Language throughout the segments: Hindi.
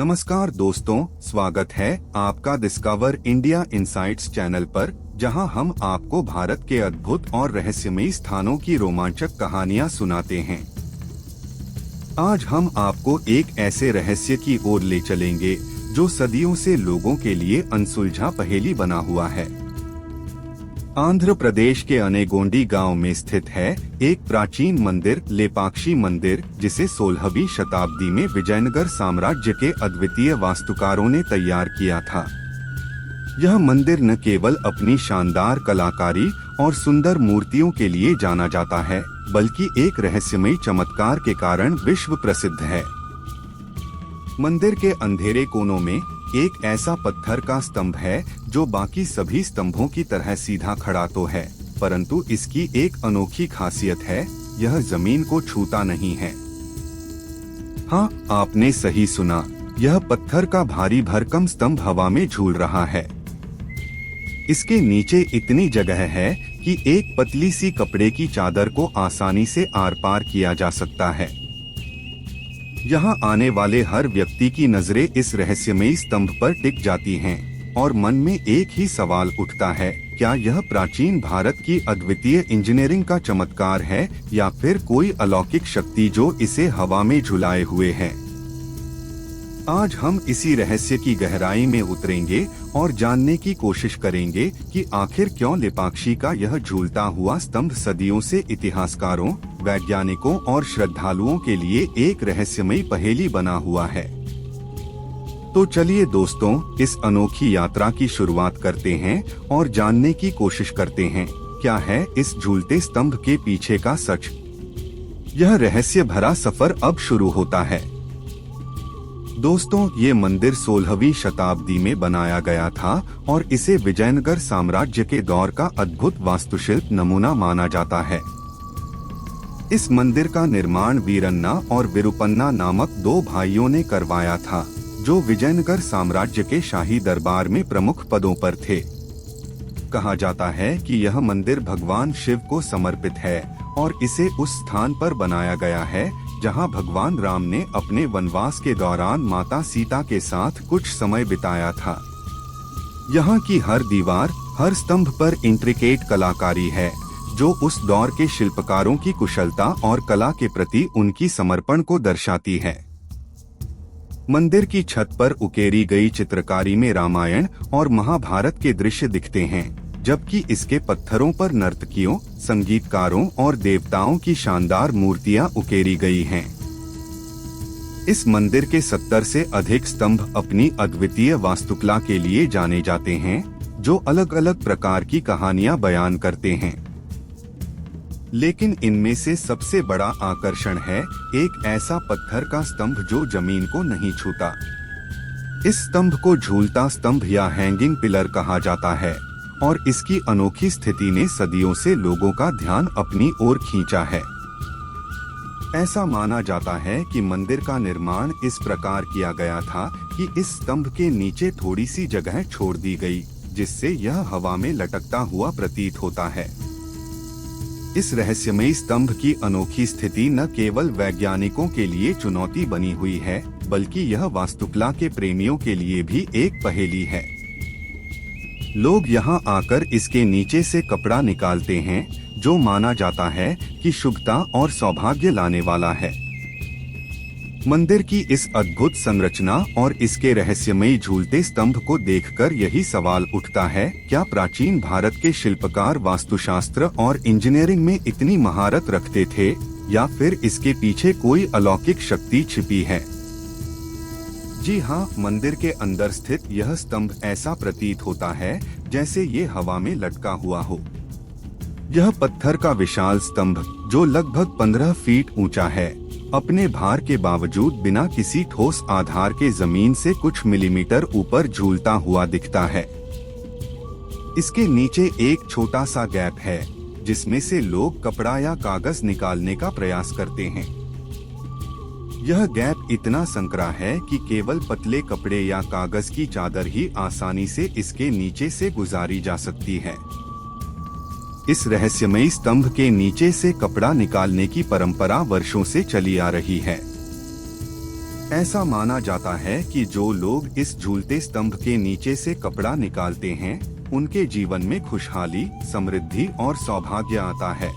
नमस्कार दोस्तों, स्वागत है आपका डिस्कवर इंडिया इनसाइट्स चैनल पर, जहां हम आपको भारत के अद्भुत और रहस्यमयी स्थानों की रोमांचक कहानियां सुनाते हैं। आज हम आपको एक ऐसे रहस्य की ओर ले चलेंगे जो सदियों से लोगों के लिए अनसुलझा पहेली बना हुआ है। आंध्र प्रदेश के अनेगोंडी गांव में स्थित है एक प्राचीन मंदिर, लेपाक्षी मंदिर, जिसे 16वीं शताब्दी में विजयनगर साम्राज्य के अद्वितीय वास्तुकारों ने तैयार किया था। यह मंदिर न केवल अपनी शानदार कलाकारी और सुंदर मूर्तियों के लिए जाना जाता है, बल्कि एक रहस्यमयी चमत्कार के कारण विश्व प्रसिद्ध है। मंदिर के अंधेरे कोनों में एक ऐसा पत्थर का स्तंभ है जो बाकी सभी स्तंभों की तरह सीधा खड़ा तो है, परंतु इसकी एक अनोखी खासियत है, यह जमीन को छूता नहीं है। हाँ, आपने सही सुना, यह पत्थर का भारी भरकम स्तंभ हवा में झूल रहा है। इसके नीचे इतनी जगह है कि एक पतली सी कपड़े की चादर को आसानी से आर पार किया जा सकता है। यहाँ आने वाले हर व्यक्ति की नजरें इस रहस्यमयी स्तंभ पर टिक जाती हैं, और मन में एक ही सवाल उठता है, क्या यह प्राचीन भारत की अद्वितीय इंजीनियरिंग का चमत्कार है या फिर कोई अलौकिक शक्ति जो इसे हवा में झुलाए हुए है। आज हम इसी रहस्य की गहराई में उतरेंगे और जानने की कोशिश करेंगे कि आखिर क्यों लेपाक्षी का यह झूलता हुआ स्तंभ सदियों से इतिहासकारों, वैज्ञानिकों और श्रद्धालुओं के लिए एक रहस्यमयी पहेली बना हुआ है। तो चलिए दोस्तों, इस अनोखी यात्रा की शुरुआत करते हैं और जानने की कोशिश करते हैं, क्या है इस झूलते स्तंभ के पीछे का सच। यह रहस्य भरा सफर अब शुरू होता है। दोस्तों, ये मंदिर 16वीं शताब्दी में बनाया गया था और इसे विजयनगर साम्राज्य के दौर का अद्भुत वास्तुशिल्प नमूना माना जाता है। इस मंदिर का निर्माण वीरन्ना और विरुपन्ना नामक दो भाइयों ने करवाया था, जो विजयनगर साम्राज्य के शाही दरबार में प्रमुख पदों पर थे। कहा जाता है कि यह मंदिर भगवान शिव को समर्पित है और इसे उस स्थान पर बनाया गया है जहां भगवान राम ने अपने वनवास के दौरान माता सीता के साथ कुछ समय बिताया था। यहाँ की हर दीवार, हर स्तंभ पर इंट्रिकेट कलाकारी है, जो उस दौर के शिल्पकारों की कुशलता और कला के प्रति उनकी समर्पण को दर्शाती है। मंदिर की छत पर उकेरी गई चित्रकारी में रामायण और महाभारत के दृश्य दिखते हैं, जबकि इसके पत्थरों पर नर्तकियों, संगीतकारों और देवताओं की शानदार मूर्तियां उकेरी गई हैं। इस मंदिर के 70 से अधिक स्तंभ अपनी अद्वितीय वास्तुकला के लिए जाने जाते हैं, जो अलग अलग प्रकार की कहानियां बयान करते हैं। लेकिन इनमें से सबसे बड़ा आकर्षण है एक ऐसा पत्थर का स्तंभ जो जमीन को नहीं छूता। इस स्तंभ को झूलता स्तंभ या हैंगिंग पिलर कहा जाता है, और इसकी अनोखी स्थिति ने सदियों से लोगों का ध्यान अपनी ओर खींचा है। ऐसा माना जाता है कि मंदिर का निर्माण इस प्रकार किया गया था कि इस स्तंभ के नीचे थोड़ी सी जगह छोड़ दी गई, जिससे यह हवा में लटकता हुआ प्रतीत होता है। इस रहस्यमयी स्तंभ की अनोखी स्थिति न केवल वैज्ञानिकों के लिए चुनौती बनी हुई है, बल्कि यह वास्तुकला के प्रेमियों के लिए भी एक पहेली है। लोग यहाँ आकर इसके नीचे से कपड़ा निकालते हैं, जो माना जाता है कि शुभता और सौभाग्य लाने वाला है। मंदिर की इस अद्भुत संरचना और इसके रहस्यमयी झूलते स्तंभ को देखकर यही सवाल उठता है, क्या प्राचीन भारत के शिल्पकार वास्तुशास्त्र और इंजीनियरिंग में इतनी महारत रखते थे, या फिर इसके पीछे कोई अलौकिक शक्ति छिपी है। जी हाँ, मंदिर के अंदर स्थित यह स्तंभ ऐसा प्रतीत होता है जैसे ये हवा में लटका हुआ हो। यह पत्थर का विशाल स्तंभ, जो लगभग 15 फीट ऊंचा है, अपने भार के बावजूद बिना किसी ठोस आधार के जमीन से कुछ मिलीमीटर ऊपर झूलता हुआ दिखता है। इसके नीचे एक छोटा सा गैप है, जिसमें से लोग कपड़ा या कागज निकालने का प्रयास करते हैं। यह गैप इतना संकरा है कि केवल पतले कपड़े या कागज की चादर ही आसानी से इसके नीचे से गुजारी जा सकती है। इस रहस्यमयी स्तंभ के नीचे से कपड़ा निकालने की परंपरा वर्षों से चली आ रही है। ऐसा माना जाता है कि जो लोग इस झूलते स्तंभ के नीचे से कपड़ा निकालते हैं, उनके जीवन में खुशहाली, समृद्धि और सौभाग्य आता है।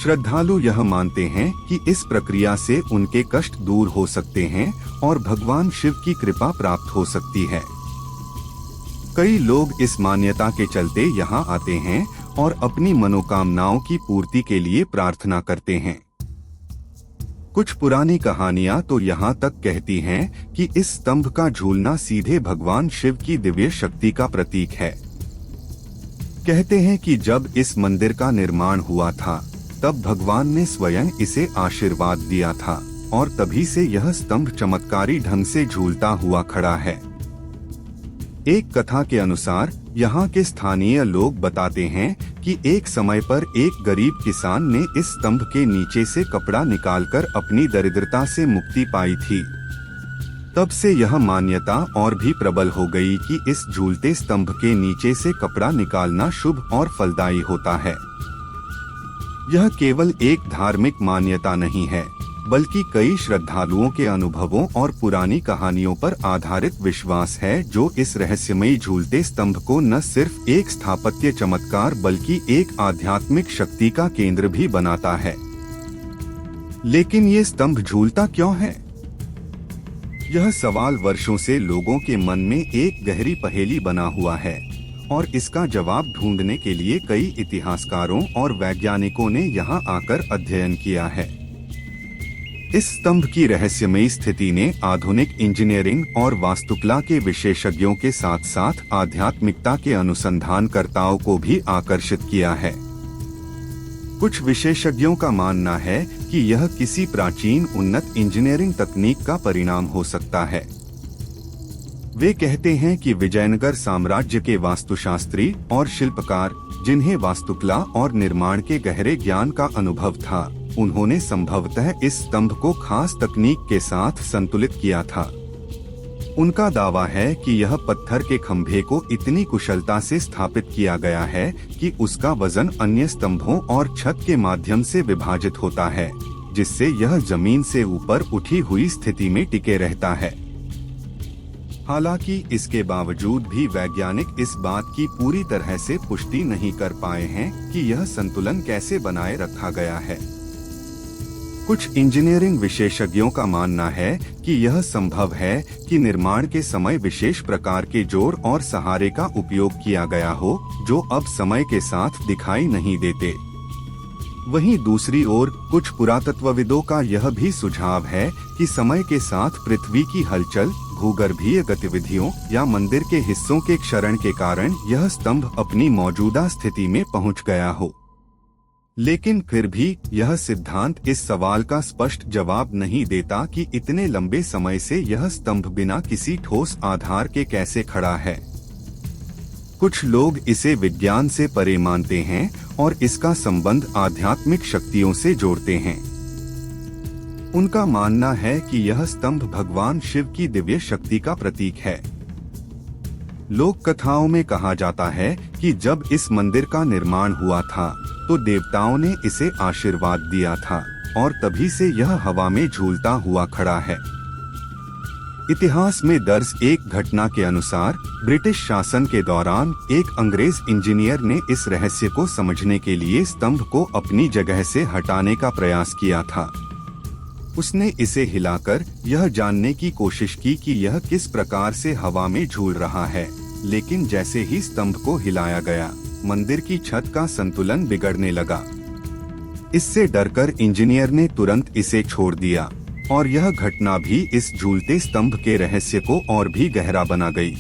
श्रद्धालु यह मानते हैं कि इस प्रक्रिया से उनके कष्ट दूर हो सकते हैं और भगवान शिव की कृपा प्राप्त हो सकती है। कई लोग इस मान्यता के चलते यहाँ आते हैं और अपनी मनोकामनाओं की पूर्ति के लिए प्रार्थना करते हैं। कुछ पुरानी कहानियां तो यहाँ तक कहती हैं कि इस स्तंभ का झूलना सीधे भगवान शिव की दिव्य शक्ति का प्रतीक है। कहते हैं कि जब इस मंदिर का निर्माण हुआ था, तब भगवान ने स्वयं इसे आशीर्वाद दिया था और तभी से यह स्तंभ चमत्कारी ढंग से झूलता हुआ खड़ा है। एक कथा के अनुसार यहाँ के स्थानीय लोग बताते हैं कि एक समय पर एक गरीब किसान ने इस स्तंभ के नीचे से कपड़ा निकालकर अपनी दरिद्रता से मुक्ति पाई थी। तब से यह मान्यता और भी प्रबल हो गई कि इस झूलते स्तंभ के नीचे से कपड़ा निकालना शुभ और फलदायी होता है। यह केवल एक धार्मिक मान्यता नहीं है, बल्कि कई श्रद्धालुओं के अनुभवों और पुरानी कहानियों पर आधारित विश्वास है, जो इस रहस्यमयी झूलते स्तंभ को न सिर्फ एक स्थापत्य चमत्कार बल्कि एक आध्यात्मिक शक्ति का केंद्र भी बनाता है। लेकिन ये स्तंभ झूलता क्यों है? यह सवाल वर्षों से लोगों के मन में एक गहरी पहेली बना हुआ है और इसका जवाब ढूंढने के लिए कई इतिहासकारों और वैज्ञानिकों ने यहाँ आकर अध्ययन किया है। इस स्तंभ की रहस्यमयी स्थिति ने आधुनिक इंजीनियरिंग और वास्तुकला के विशेषज्ञों के साथ साथ आध्यात्मिकता के अनुसंधानकर्ताओं को भी आकर्षित किया है। कुछ विशेषज्ञों का मानना है कि यह किसी प्राचीन उन्नत इंजीनियरिंग तकनीक का परिणाम हो सकता है। वे कहते हैं कि विजयनगर साम्राज्य के वास्तुशास्त्री और शिल्पकार, जिन्हें वास्तुकला और निर्माण के गहरे ज्ञान का अनुभव था, उन्होंने संभवतः इस स्तंभ को खास तकनीक के साथ संतुलित किया था। उनका दावा है कि यह पत्थर के खंभे को इतनी कुशलता से स्थापित किया गया है कि उसका वजन अन्य स्तंभों और छत के माध्यम से विभाजित होता है, जिससे यह जमीन से ऊपर उठी हुई स्थिति में टिके रहता है। हालांकि इसके बावजूद भी वैज्ञानिक इस बात की पूरी तरह से पुष्टि नहीं कर पाए हैं कि यह संतुलन कैसे बनाए रखा गया है। कुछ इंजीनियरिंग विशेषज्ञों का मानना है कि यह संभव है कि निर्माण के समय विशेष प्रकार के जोड़ और सहारे का उपयोग किया गया हो, जो अब समय के साथ दिखाई नहीं देते। वहीं दूसरी ओर कुछ पुरातत्वविदों का यह भी सुझाव है कि समय के साथ पृथ्वी की हलचल, भूगर्भीय गतिविधियों या मंदिर के हिस्सों के क्षरण के कारण यह स्तंभ अपनी मौजूदा स्थिति में पहुंच गया हो। लेकिन फिर भी यह सिद्धांत इस सवाल का स्पष्ट जवाब नहीं देता कि इतने लंबे समय से यह स्तंभ बिना किसी ठोस आधार के कैसे खड़ा है। कुछ लोग इसे विज्ञान से परे मानते हैं और इसका संबंध आध्यात्मिक शक्तियों से जोड़ते हैं। उनका मानना है कि यह स्तंभ भगवान शिव की दिव्य शक्ति का प्रतीक है। लोक कथाओं में कहा जाता है कि जब इस मंदिर का निर्माण हुआ था, तो देवताओं ने इसे आशीर्वाद दिया था और तभी से यह हवा में झूलता हुआ खड़ा है। इतिहास में दर्ज एक घटना के अनुसार ब्रिटिश शासन के दौरान एक अंग्रेज इंजीनियर ने इस रहस्य को समझने के लिए स्तंभ को अपनी जगह से हटाने का प्रयास किया था। उसने इसे हिलाकर यह जानने की कोशिश की कि यह किस प्रकार से हवा में झूल रहा है, लेकिन जैसे ही स्तंभ को हिलाया गया, मंदिर की छत का संतुलन बिगड़ने लगा। इससे डरकर इंजीनियर ने तुरंत इसे छोड़ दिया और यह घटना भी इस झूलते स्तंभ के रहस्य को और भी गहरा बना गई।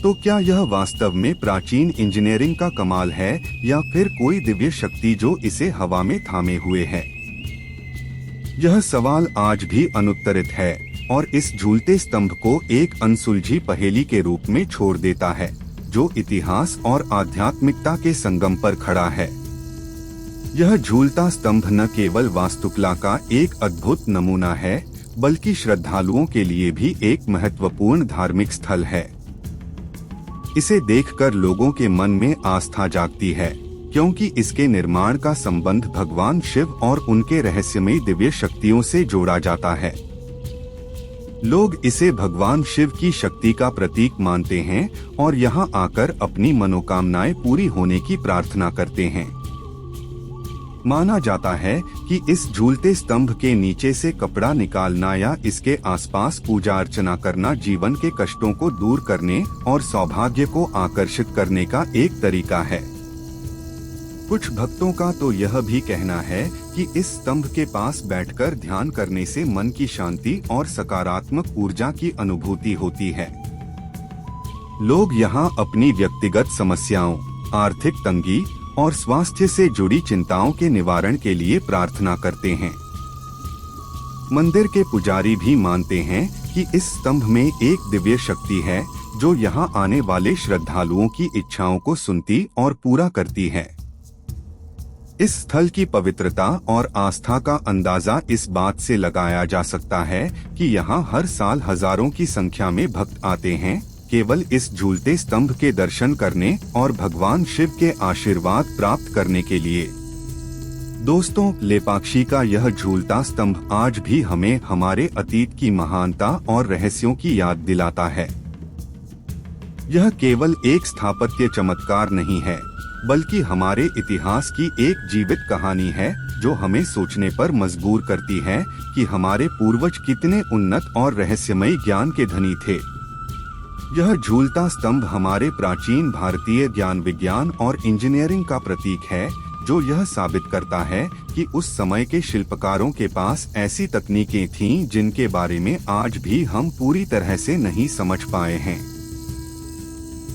तो क्या यह वास्तव में प्राचीन इंजीनियरिंग का कमाल है या फिर कोई दिव्य शक्ति जो इसे हवा में थामे हुए है? यह सवाल आज भी अनुत्तरित है और इस झूलते स्तंभ को एक अनसुलझी पहेली के रूप में छोड़ देता है, जो इतिहास और आध्यात्मिकता के संगम पर खड़ा है। यह झूलता स्तंभ न केवल वास्तुकला का एक अद्भुत नमूना है, बल्कि श्रद्धालुओं के लिए भी एक महत्वपूर्ण धार्मिक स्थल है। इसे देखकर लोगों के मन में आस्था जागती है, क्योंकि इसके निर्माण का संबंध भगवान शिव और उनके रहस्यमयी दिव्य शक्तियों से जोड़ा जाता है। लोग इसे भगवान शिव की शक्ति का प्रतीक मानते हैं और यहाँ आकर अपनी मनोकामनाएं पूरी होने की प्रार्थना करते हैं। माना जाता है कि इस झूलते स्तंभ के नीचे से कपड़ा निकालना या इसके आसपास पूजा अर्चना करना जीवन के कष्टों को दूर करने और सौभाग्य को आकर्षित करने का एक तरीका है। कुछ भक्तों का तो यह भी कहना है कि इस स्तंभ के पास बैठकर ध्यान करने से मन की शांति और सकारात्मक ऊर्जा की अनुभूति होती है। लोग यहाँ अपनी व्यक्तिगत समस्याओं, आर्थिक तंगी और स्वास्थ्य से जुड़ी चिंताओं के निवारण के लिए प्रार्थना करते हैं। मंदिर के पुजारी भी मानते हैं कि इस स्तंभ में एक दिव्य शक्ति है जो यहाँ आने वाले श्रद्धालुओं की इच्छाओं को सुनती और पूरा करती है। इस स्थल की पवित्रता और आस्था का अंदाजा इस बात से लगाया जा सकता है कि यहाँ हर साल हजारों की संख्या में भक्त आते हैं, केवल इस झूलते स्तंभ के दर्शन करने और भगवान शिव के आशीर्वाद प्राप्त करने के लिए। दोस्तों, लेपाक्षी का यह झूलता स्तंभ आज भी हमें हमारे अतीत की महानता और रहस्यों की याद दिलाता है। यह केवल एक स्थापत्य चमत्कार नहीं है, बल्कि हमारे इतिहास की एक जीवित कहानी है जो हमें सोचने पर मजबूर करती है कि हमारे पूर्वज कितने उन्नत और रहस्यमयी ज्ञान के धनी थे। यह झूलता स्तंभ हमारे प्राचीन भारतीय ज्ञान, विज्ञान और इंजीनियरिंग का प्रतीक है, जो यह साबित करता है कि उस समय के शिल्पकारों के पास ऐसी तकनीकें थीं जिनके बारे में आज भी हम पूरी तरह से नहीं समझ पाए हैं।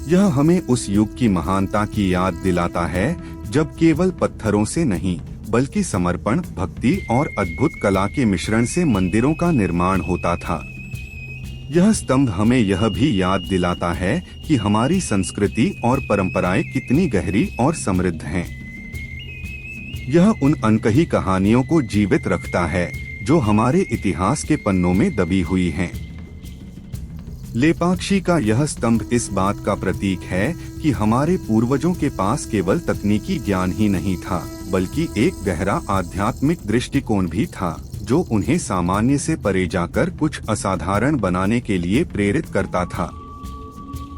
यह हमें उस युग की महानता की याद दिलाता है जब केवल पत्थरों से नहीं, बल्कि समर्पण, भक्ति और अद्भुत कला के मिश्रण से मंदिरों का निर्माण होता था। यह स्तंभ हमें यह भी याद दिलाता है कि हमारी संस्कृति और परंपराएं कितनी गहरी और समृद्ध हैं। यह उन अनकही कहानियों को जीवित रखता है जो हमारे इतिहास के पन्नों में दबी हुई हैं। लेपाक्षी का यह स्तंभ इस बात का प्रतीक है कि हमारे पूर्वजों के पास केवल तकनीकी ज्ञान ही नहीं था, बल्कि एक गहरा आध्यात्मिक दृष्टिकोण भी था जो उन्हें सामान्य से परे जाकर कुछ असाधारण बनाने के लिए प्रेरित करता था।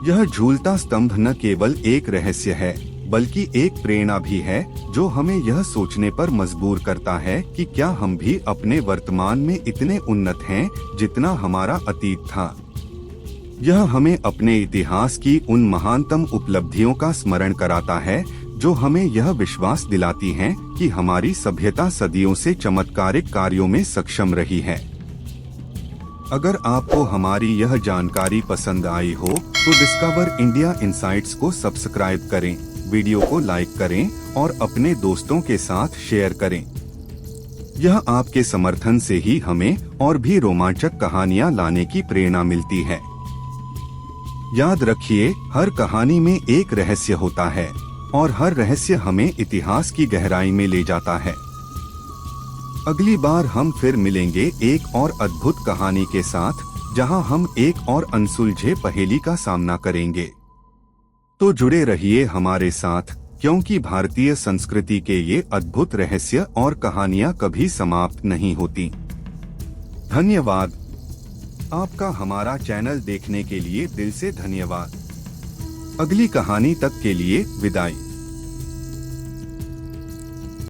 यह झूलता स्तंभ न केवल एक रहस्य है, बल्कि एक प्रेरणा भी है जो हमें यह सोचने पर मजबूर करता है कि क्या हम भी अपने वर्तमान में इतने उन्नत हैं जितना हमारा अतीत था। यह हमें अपने इतिहास की उन महानतम उपलब्धियों का स्मरण कराता है जो हमें यह विश्वास दिलाती हैं कि हमारी सभ्यता सदियों से चमत्कारिक कार्यों में सक्षम रही है। अगर आपको हमारी यह जानकारी पसंद आई हो तो डिस्कवर इंडिया इनसाइट्स को सब्सक्राइब करें, वीडियो को लाइक करें और अपने दोस्तों के साथ शेयर करें। यह आपके समर्थन से ही हमें और भी रोमांचक कहानियां लाने की प्रेरणा मिलती है। याद रखिए, हर कहानी में एक रहस्य होता है और हर रहस्य हमें इतिहास की गहराई में ले जाता है। अगली बार हम फिर मिलेंगे एक और अद्भुत कहानी के साथ, जहां हम एक और अनसुलझे पहेली का सामना करेंगे। तो जुड़े रहिए हमारे साथ, क्योंकि भारतीय संस्कृति के ये अद्भुत रहस्य और कहानियां कभी समाप्त नहीं होती। धन्यवाद। आपका हमारा चैनल देखने के लिए दिल से धन्यवाद। अगली कहानी तक के लिए विदाई।